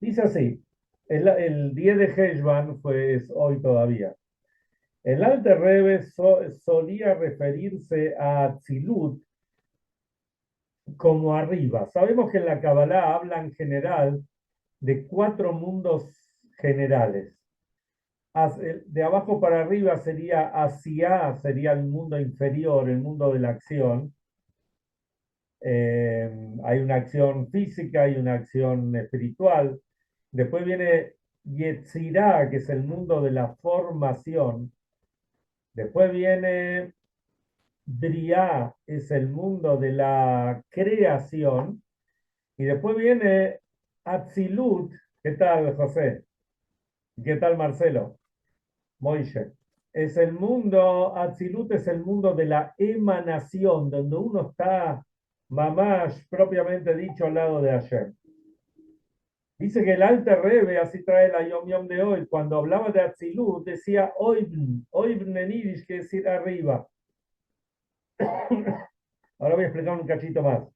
Dice así, el 10 de Heshvan es hoy todavía. El Alter Rebbe solía referirse a Atzilut como arriba. Sabemos que en la Kabbalah habla en general de cuatro mundos generales. De abajo para arriba sería hacia, sería el mundo inferior, el mundo de la acción. Hay una acción física y una acción espiritual. Después viene Yetzirah, que es el mundo de la formación. Después viene Briah, es el mundo de la creación. Y después viene Atzilut. ¿Qué tal, José? ¿Qué tal, Marcelo? Moishe. Es el mundo, Atzilut es el mundo de la emanación, donde uno está, mamash, propiamente dicho, al lado de Hashem. Dice que el Alter Rebbe, así trae la Yom Yom de hoy, cuando hablaba de Atzilut, decía Oibn en Yiddish, que decir arriba. Ahora voy a explicar un cachito más.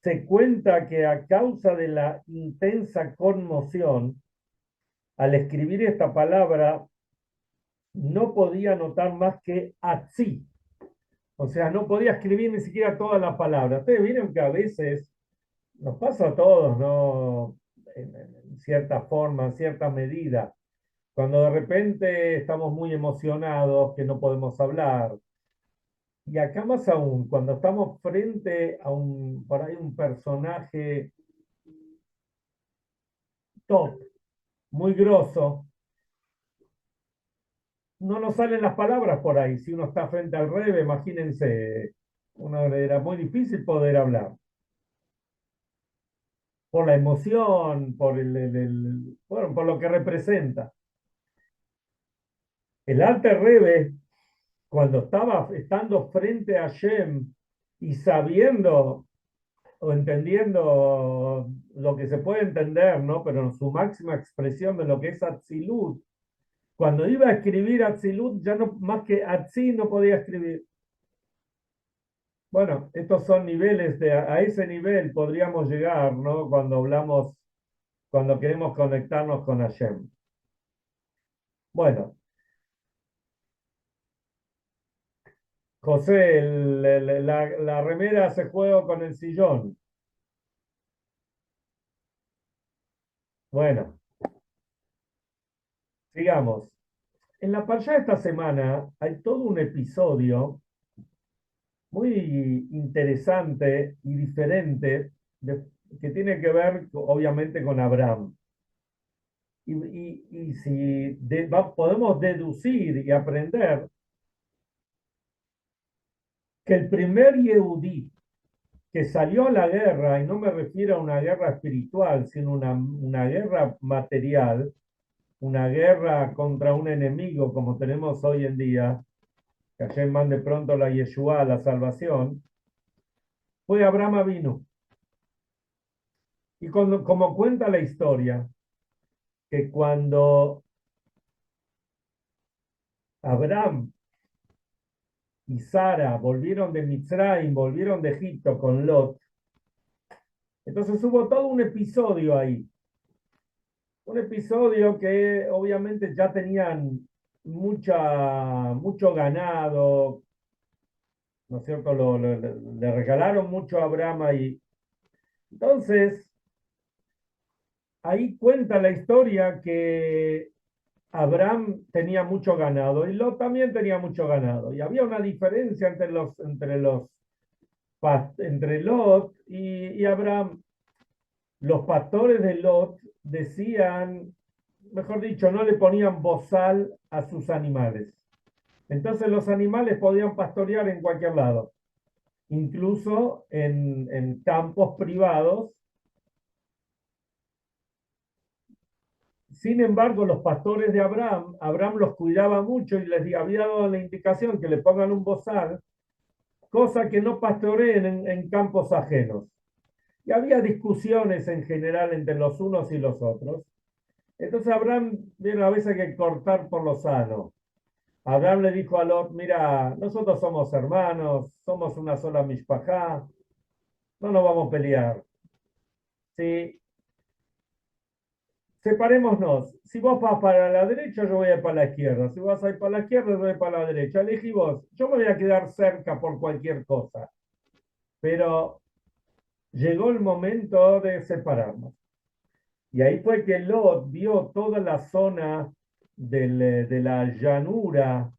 Se cuenta que a causa de la intensa conmoción, al escribir esta palabra, no podía notar más que Atzi. O sea, no podía escribir ni siquiera toda la palabra. Ustedes vieron que a veces nos pasa a todos, ¿no? En cierta forma, en cierta medida. Cuando de repente estamos muy emocionados, que no podemos hablar. Y acá más aún, cuando estamos frente a por ahí un personaje top, muy grosso, no nos salen las palabras por ahí. Si uno está frente al rebe, imagínense, uno era muy difícil poder hablar. Por la emoción, bueno, por lo que representa. El Alter Rebbe, cuando estaba estando frente a Shem y sabiendo o entendiendo lo que se puede entender, ¿no? Pero en su máxima expresión de lo que es Atzilut, cuando iba a escribir Atzilut, ya no, más que Atzi no podía escribir. Bueno, estos son niveles a ese nivel podríamos llegar, ¿no? Cuando hablamos, cuando queremos conectarnos con Hashem. Bueno, José, la remera se juega con el sillón. Bueno, sigamos. En la parashá de esta semana hay todo un episodio muy interesante y diferente que tiene que ver obviamente con Abraham. Y si podemos deducir y aprender que el primer Yehudí que salió a la guerra, y no me refiero a una guerra espiritual, sino una guerra material, una guerra contra un enemigo como tenemos hoy en día, que Hashem mande pronto la Yeshua, la salvación, fue Abraham Avinu. Y como cuenta la historia, que cuando Abraham y Sara volvieron de Mitzrayim, volvieron de Egipto con Lot, entonces hubo todo un episodio ahí. Un episodio que obviamente ya tenían mucho ganado, ¿no es cierto? Le regalaron mucho a Abraham ahí. Entonces, ahí cuenta la historia que Abraham tenía mucho ganado y Lot también tenía mucho ganado. Y había una diferencia entre Lot y Abraham. Los pastores de Lot decían, mejor dicho, no le ponían bozal a sus animales. Entonces los animales podían pastorear en cualquier lado, incluso en campos privados. Sin embargo, los pastores de Abraham los cuidaba mucho y les había dado la indicación que le pongan un bozal, cosa que no pastoreen en campos ajenos. Y había discusiones en general entre los unos y los otros. Entonces Abraham, bien, a veces hay que cortar por lo sano. Abraham le dijo a Lot, mira, nosotros somos hermanos, somos una sola mishpajá, no nos vamos a pelear. Sí, separémonos. Si vos vas para la derecha, yo voy a ir para la izquierda. Si vas a ir para la izquierda, yo voy a ir para la derecha. Elegí vos. Yo me voy a quedar cerca por cualquier cosa. Pero llegó el momento de separarnos. Y ahí fue que Lot vio toda la zona de la llanura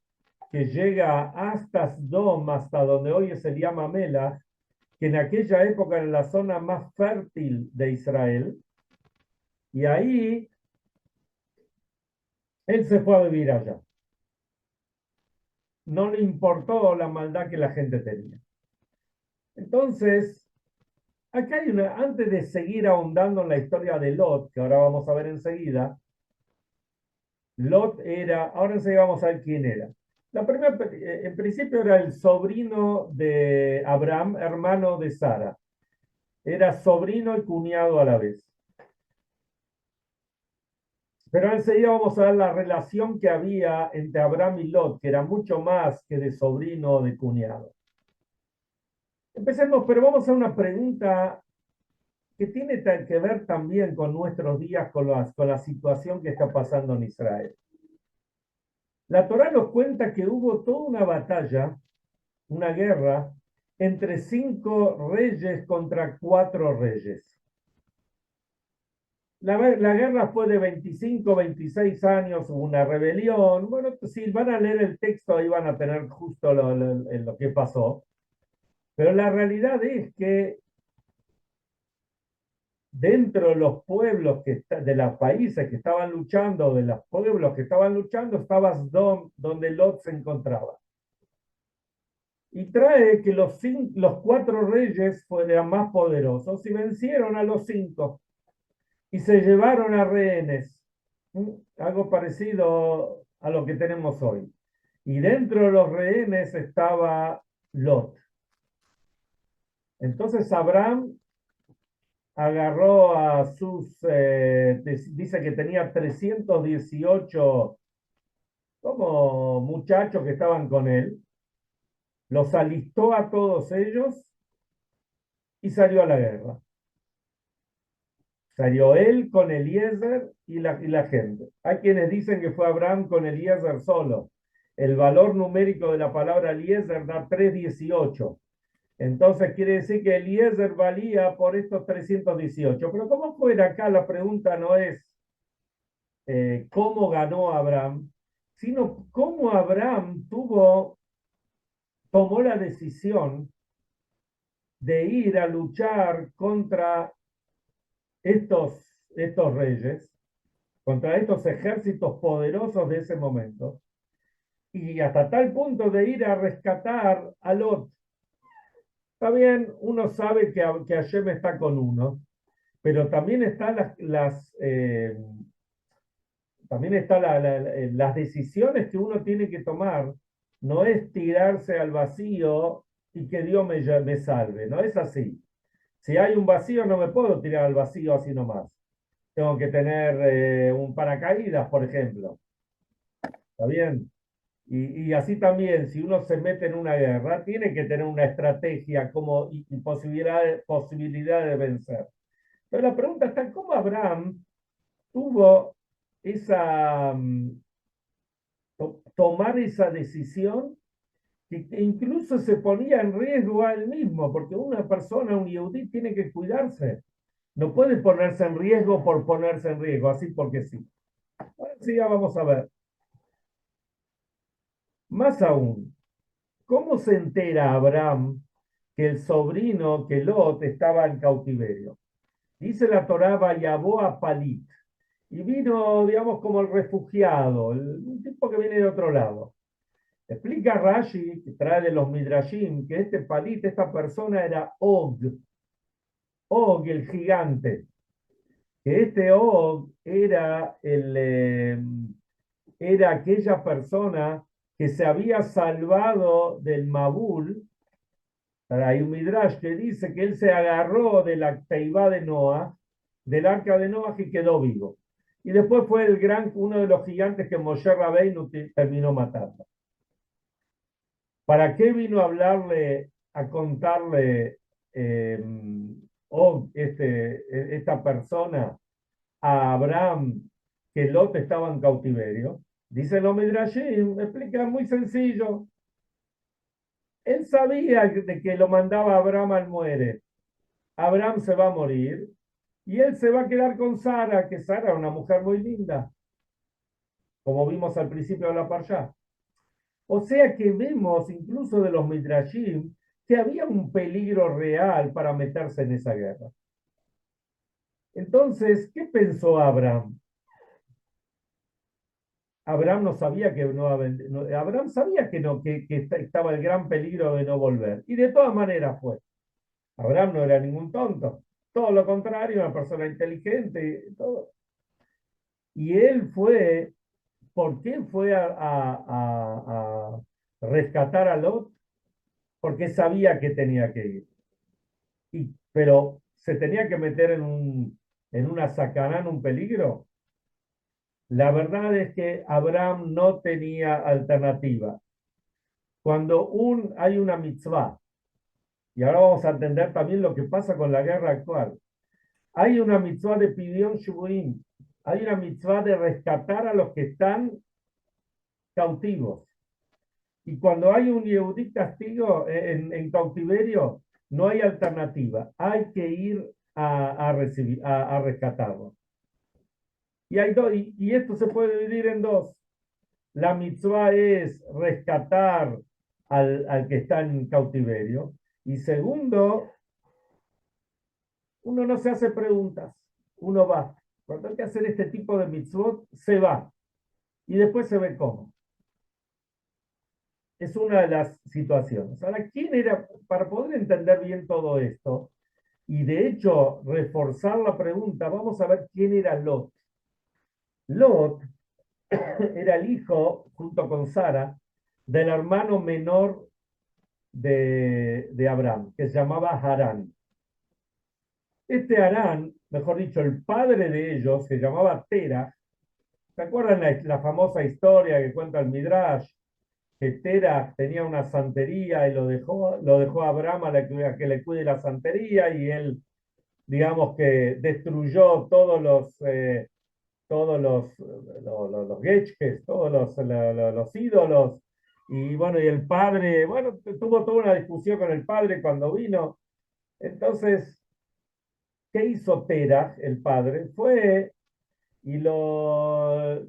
que llega hasta Sdom, hasta donde hoy se llama Melach, que en aquella época era la zona más fértil de Israel. Y ahí él se fue a vivir allá. No le importó la maldad que la gente tenía. Entonces, acá hay una, antes de seguir ahondando en la historia de Lot, que ahora vamos a ver enseguida, Lot era, ahora enseguida vamos a ver quién era. La primera, en principio era el sobrino de Abraham, hermano de Sara. Era sobrino y cuñado a la vez. Pero enseguida vamos a ver la relación que había entre Abraham y Lot, que era mucho más que de sobrino o de cuñado. Empecemos, pero vamos a una pregunta que tiene que ver también con nuestros días, con la situación que está pasando en Israel. La Torá nos cuenta que hubo toda una batalla, una guerra, entre 5 reyes contra 4 reyes. La guerra fue de 25, 26 años, hubo una rebelión. Bueno, si van a leer el texto, ahí van a tener justo lo que pasó. Pero la realidad es que dentro de los pueblos de los países que estaban luchando, de los pueblos que estaban luchando, estaba Sdom, donde Lot se encontraba. Y trae que los 4 reyes fueran más poderosos y vencieron a los 5 y se llevaron a rehenes. Algo parecido a lo que tenemos hoy. Y dentro de los rehenes estaba Lot. Entonces Abraham agarró a dice que tenía 318 como muchachos que estaban con él, los alistó a todos ellos y salió a la guerra. Salió él con Eliezer y la gente. Hay quienes dicen que fue Abraham con Eliezer solo. El valor numérico de la palabra Eliezer da 318. Entonces quiere decir que Eliezer valía por estos 318. Pero ¿cómo fue acá? La pregunta no es cómo ganó Abraham, sino cómo Abraham tomó la decisión de ir a luchar contra estos reyes, contra estos ejércitos poderosos de ese momento, y hasta tal punto de ir a rescatar a Lot. Está bien, uno sabe que Hashem está con uno, pero también están también están las decisiones que uno tiene que tomar. No es tirarse al vacío y que Dios me salve, no es así. Si hay un vacío, no me puedo tirar al vacío así nomás. Tengo que tener un paracaídas, por ejemplo. ¿Está bien? Y así también, si uno se mete en una guerra, tiene que tener una estrategia y posibilidad de vencer. Pero la pregunta está, ¿cómo Abraham tuvo esa, tomar esa decisión que incluso se ponía en riesgo a él mismo? Porque una persona, un yehudí, tiene que cuidarse. No puede ponerse en riesgo por ponerse en riesgo, así porque sí. Ahora sí, ya vamos a ver. Más aún, ¿cómo se entera Abraham que el sobrino, que Lot, estaba en cautiverio? Dice la Torá, Vayabó a Palit. Y vino, digamos, como el refugiado, un tipo que viene de otro lado. Explica Rashi, que trae de los Midrashim, que este Palit, esta persona era Og, el gigante. Que este Og era aquella persona que se había salvado del Mabul. Hay un Midrash que dice que él se agarró de la Teibá de Noah, del arca de Noah, y quedó vivo. Y después fue uno de los gigantes que Moshe Rabbeinu terminó matando. ¿Para qué vino a hablarle, a contarle esta persona? a Abraham que Lot estaba en cautiverio? Dice los Midrashim, explica muy sencillo. Él sabía de que lo mandaba Abraham al muere. Abraham se va a morir y él se va a quedar con Sara, que Sara era una mujer muy linda, como vimos al principio de la parsha. O sea que vemos incluso de los Midrashim que había un peligro real para meterse en esa guerra. Entonces, ¿qué pensó Abraham? Abraham no sabía que no, Abraham sabía que no, que estaba el gran peligro de no volver. Y de todas maneras fue. Abraham no era ningún tonto. Todo lo contrario, una persona inteligente, todo. Y él fue, ¿por qué fue a rescatar a Lot? Porque sabía que tenía que ir. Pero se tenía que meter en una sacanán, un peligro. La verdad es que Abraham no tenía alternativa. Cuando hay una mitzvah, y ahora vamos a entender también lo que pasa con la guerra actual, hay una mitzvah de Pidyon Shubuim, hay una mitzvah de rescatar a los que están cautivos. Y cuando hay un Yehudí castigo en cautiverio, no hay alternativa. Hay que ir a rescatarlo. Y esto se puede dividir en dos. La mitzvah es rescatar al que está en cautiverio. Y segundo, uno no se hace preguntas, uno va. Cuando hay que hacer este tipo de mitzvot, se va. Y después se ve cómo. Es una de las situaciones. Ahora, ¿quién era? Para poder entender bien todo esto, y de hecho reforzar la pregunta, vamos a ver quién era Lot. Lot era el hijo, junto con Sara, del hermano menor de Abraham, que se llamaba Harán. Este Harán, mejor dicho, el padre de ellos, se llamaba Tera. ¿Se acuerdan la famosa historia que cuenta el Midrash? Que Tera tenía una santería y lo dejó a Abraham a que le cuide la santería y él, digamos que destruyó todos los getches, todos los ídolos. Y bueno, y el padre, bueno, tuvo toda una discusión con el padre cuando vino. Entonces, ¿qué hizo Tera, el padre? Fue y lo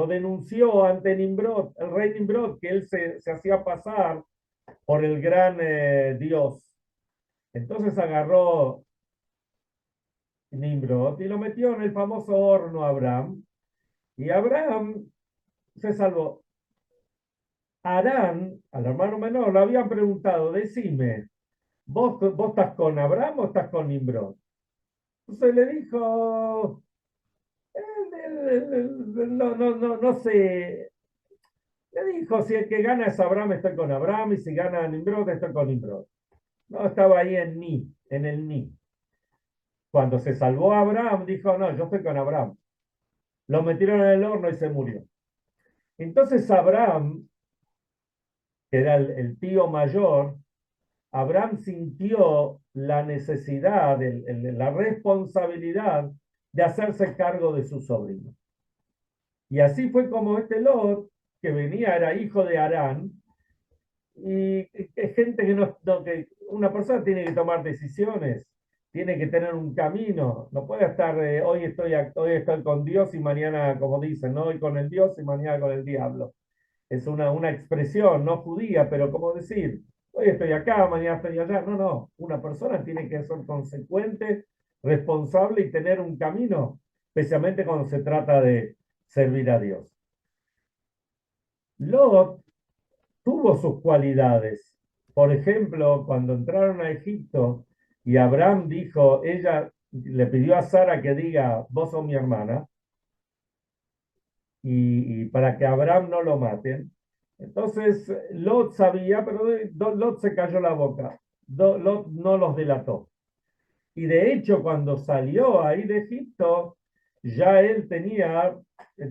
denunció ante Nimrod, el rey Nimrod, que él se hacía pasar por el gran Dios. Entonces agarró Nimrod y lo metió en el famoso horno a Abraham, y Abraham se salvó. Harán, al hermano menor, le habían preguntado, decime, ¿vos estás con Abraham o estás con Nimrod? Entonces le dijo, no, no, no, no sé. Le dijo, si el que gana es Abraham, estoy con Abraham, y si gana Nimrod, estoy con Nimrod. No, estaba ahí en el ni. Cuando se salvó Abraham, dijo, no, yo estoy con Abraham. Lo metieron en el horno y se murió. Entonces Abraham, que era el tío mayor, Abraham sintió la necesidad, la responsabilidad de hacerse cargo de su sobrino. Y así fue como este Lot, que venía, era hijo de Harán, y es gente que una persona tiene que tomar decisiones, tiene que tener un camino, no puede estar, hoy estoy con Dios y mañana, como dicen, ¿no? Hoy con el Dios y mañana con el diablo. Es una expresión no judía, pero como decir, hoy estoy acá, mañana estoy allá. No, no, una persona tiene que ser consecuente, responsable y tener un camino, especialmente cuando se trata de servir a Dios. Lot tuvo sus cualidades. Por ejemplo, cuando entraron a Egipto y Abraham dijo, ella le pidió a Sara que diga, vos sos mi hermana, y para que Abraham no lo maten. Entonces Lot sabía, pero Lot se cayó la boca. Lot no los delató. Y de hecho, cuando salió ahí de Egipto, ya él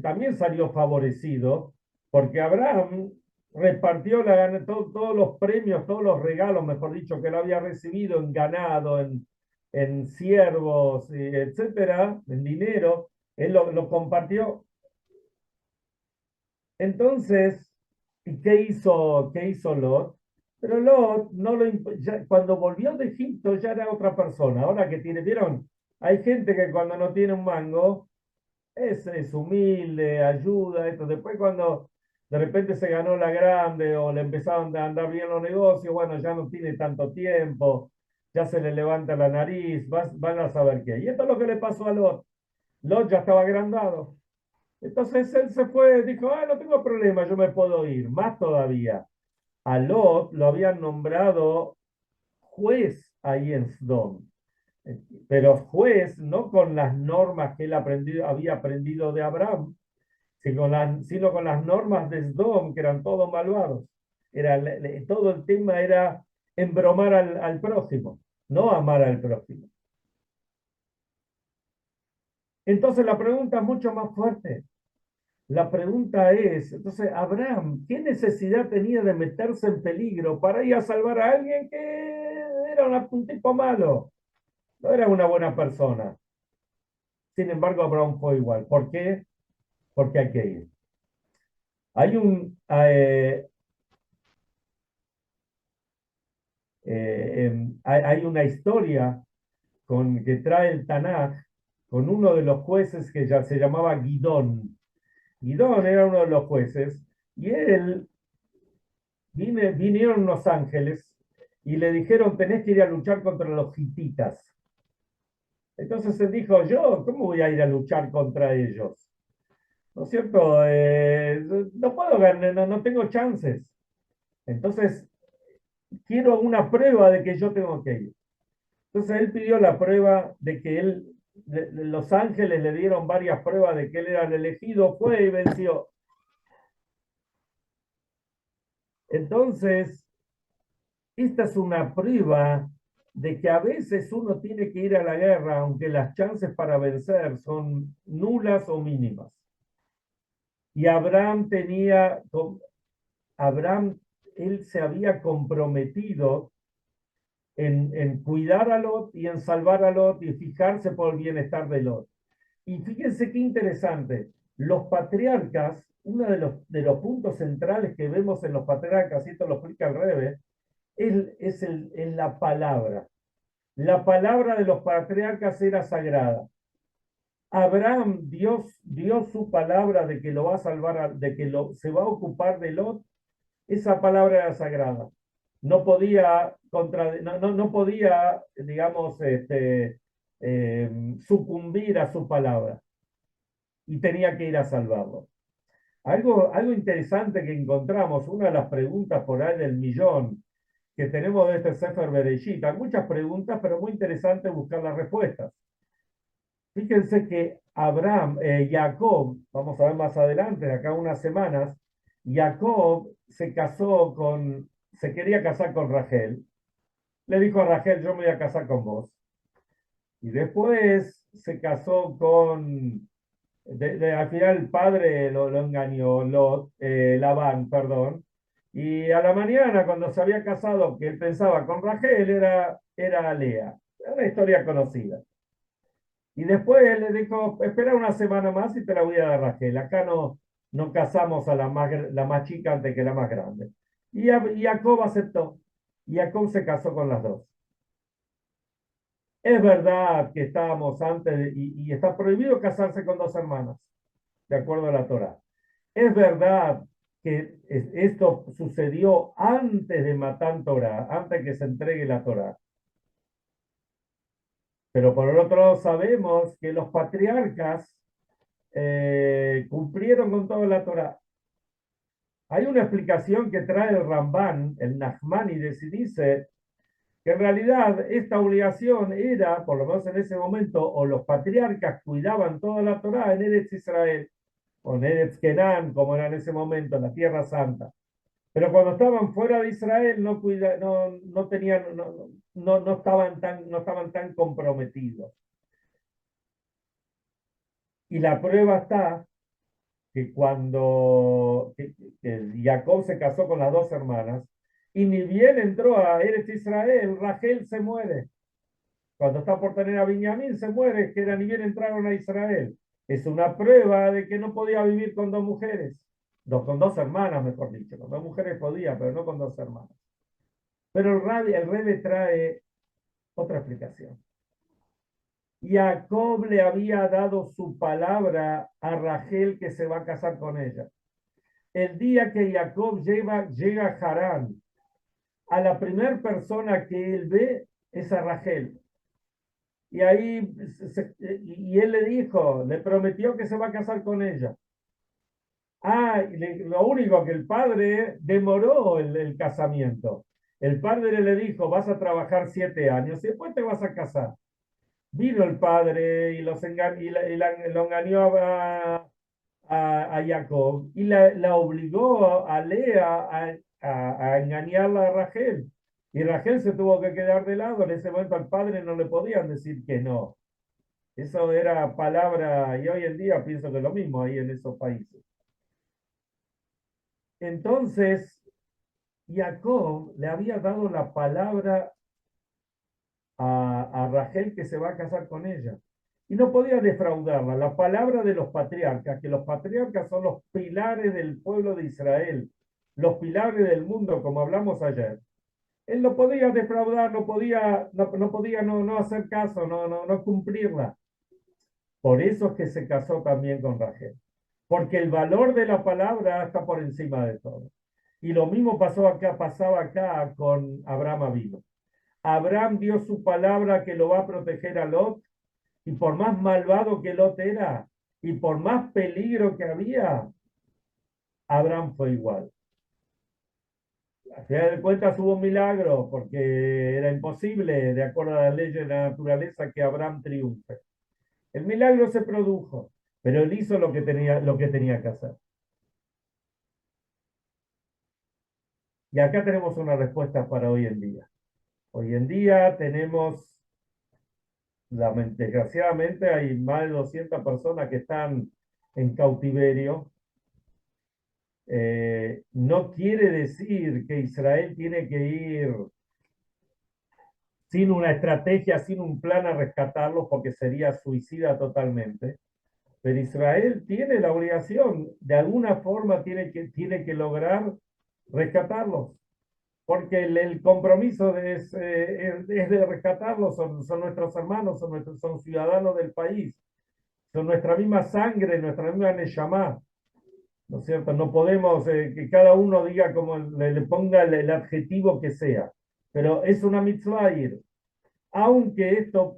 también salió favorecido, porque Abraham repartió todos los premios, todos los regalos, mejor dicho, que él había recibido en ganado, en siervos, etcétera, en dinero, él lo compartió. Entonces, ¿y qué hizo Lot? Pero Lot, no lo, cuando volvió de Egipto ya era otra persona. Ahora que tiene, ¿vieron? Hay gente que cuando no tiene un mango es humilde, ayuda, esto. Después cuando de repente se ganó la grande o le empezaron a andar bien los negocios, bueno, ya no tiene tanto tiempo, ya se le levanta la nariz, van a saber qué. Y esto es lo que le pasó a Lot. Lot ya estaba agrandado. Entonces él se fue, dijo, no tengo problema, yo me puedo ir. Más todavía, a Lot lo habían nombrado juez ahí en Sdom, pero juez no con las normas que él había aprendido de Abraham, sino con las normas de Sdom, que eran todos malvados. Todo el tema era embromar al prójimo, no amar al prójimo. Entonces la pregunta es mucho más fuerte. La pregunta es, entonces, Abraham, ¿qué necesidad tenía de meterse en peligro para ir a salvar a alguien que era un tipo malo? No era una buena persona. Sin embargo, Abraham fue igual. ¿Por qué? Porque hay que ir. Hay hay una historia que trae el Tanaj con uno de los jueces que ya se llamaba Gidón. Gidón era uno de los jueces y él vinieron unos ángeles y le dijeron, tenés que ir a luchar contra los hititas. Entonces él dijo, yo, ¿cómo voy a ir a luchar contra ellos? ¿No es cierto? No puedo ganar, no tengo chances. Entonces, quiero una prueba de que yo tengo que ir. Entonces él pidió la prueba de que los ángeles le dieron varias pruebas de que él era el elegido, fue y venció. Entonces, esta es una prueba de que a veces uno tiene que ir a la guerra, aunque las chances para vencer son nulas o mínimas. Y Abraham, él se había comprometido en cuidar a Lot y en salvar a Lot y fijarse por el bienestar de Lot. Y fíjense qué interesante, los patriarcas, uno de los puntos centrales que vemos en los patriarcas, y esto lo explica el Rebe, es la palabra. La palabra de los patriarcas era sagrada. Abraham, Dios dio su palabra de que lo va a salvar, de que se va a ocupar de Lot. Esa palabra era sagrada. No podía, no podía, digamos, sucumbir a su palabra y tenía que ir a salvarlo. Algo interesante que encontramos, una de las preguntas por ahí del millón que tenemos de este Sefer Bereshit, hay muchas preguntas, pero muy interesante buscar las respuestas. Fíjense que Jacob, vamos a ver más adelante, de acá unas semanas, Jacob se quería casar con Rachel. Le dijo a Rachel, yo me voy a casar con vos. Y después se casó al final el padre lo engañó, Labán, perdón. Y a la mañana, cuando se había casado, que él pensaba con Rachel, era Lea. Es una historia conocida. Y después él le dijo, espera una semana más y te la voy a dar Rachel. Acá no casamos a la más chica antes que la más grande. Y Jacob aceptó. Y Jacob se casó con las dos. Es verdad que estábamos y está prohibido casarse con dos hermanas, de acuerdo a la Torá. Es verdad que esto sucedió antes de Matán Torá, antes que se entregue la Torá. Pero por el otro lado sabemos que los patriarcas cumplieron con toda la Torá. Hay una explicación que trae el Ramban, el Nachmanides, y dice que en realidad esta obligación era, por lo menos en ese momento, o los patriarcas cuidaban toda la Torá en Eretz Israel, o en Eretz Kenán, como era en ese momento, la Tierra Santa. Pero cuando estaban fuera de Israel no tenían, no estaban tan comprometidos. Y la prueba está que que Jacob se casó con las dos hermanas, y ni bien entró a Eretz Israel, Rachel se muere. cuando está por tener a Benjamín, se muere, que ni bien entraron a Israel. Es una prueba de que no podía vivir con dos mujeres, con dos hermanas, mejor dicho. Con dos mujeres podía, pero no con dos hermanas. Pero el Rebbe trae otra explicación. Jacob le había dado su palabra a Rachel que se va a casar con ella. El día que Jacob llega a Harán, a la primera persona que él ve es a Rachel. Y ahí, y él le dijo, le prometió que se va a casar con ella. Lo único que el padre demoró el casamiento. El padre le dijo, vas a trabajar 7 años y después te vas a casar. Vino el padre y lo engañó a Jacob y la obligó a Lea a engañarla a Rachel. Y Rachel se tuvo que quedar de lado. En ese momento al padre no le podían decir que no. Eso era palabra, y hoy en día pienso que es lo mismo ahí en esos países. Entonces, Jacob le había dado la palabra a Rachel que se va a casar con ella. Y no podía defraudarla. La palabra de los patriarcas, que los patriarcas son los pilares del pueblo de Israel, los pilares del mundo, como hablamos ayer. Él no podía defraudar, no podía no hacer caso, no cumplirla. Por eso es que se casó también con Rachel. Porque el valor de la palabra está por encima de todo. Y lo mismo pasaba acá con Abraham Avino. Abraham dio su palabra que lo va a proteger a Lot, y por más malvado que Lot era, y por más peligro que había, Abraham fue igual. A final de cuentas hubo un milagro, porque era imposible, de acuerdo a la ley de la naturaleza, que Abraham triunfe. El milagro se produjo, pero él hizo lo que tenía que hacer. Y acá tenemos una respuesta para hoy en día. Hoy en día tenemos, desgraciadamente, hay más de 200 personas que están en cautiverio. No quiere decir que Israel tiene que ir sin una estrategia, sin un plan a rescatarlos, porque sería suicida totalmente. Pero Israel tiene la obligación, de alguna forma tiene que lograr rescatarlos, porque el compromiso es de rescatarlos, son nuestros hermanos, son ciudadanos del país, son nuestra misma sangre, nuestra misma neshama, ¿no es cierto? No podemos que cada uno diga como le ponga el adjetivo que sea, pero es una mitzvah ir, aunque esto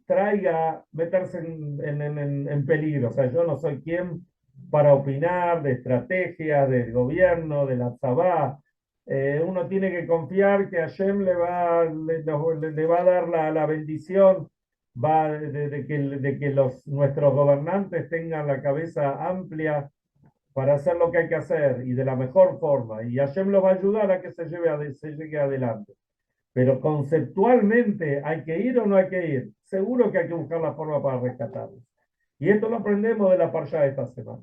traiga meterse en peligro. O sea, yo no soy quien para opinar de estrategias del gobierno, de la tzabá. Uno tiene que confiar que Hashem le va a dar la bendición, de que nuestros gobernantes tengan la cabeza amplia para hacer lo que hay que hacer y de la mejor forma. Y Hashem los va a ayudar a que se llegue adelante. Pero conceptualmente, ¿hay que ir o no hay que ir? Seguro que hay que buscar la forma para rescatarlos. Y esto lo aprendemos de la parsha de esta semana.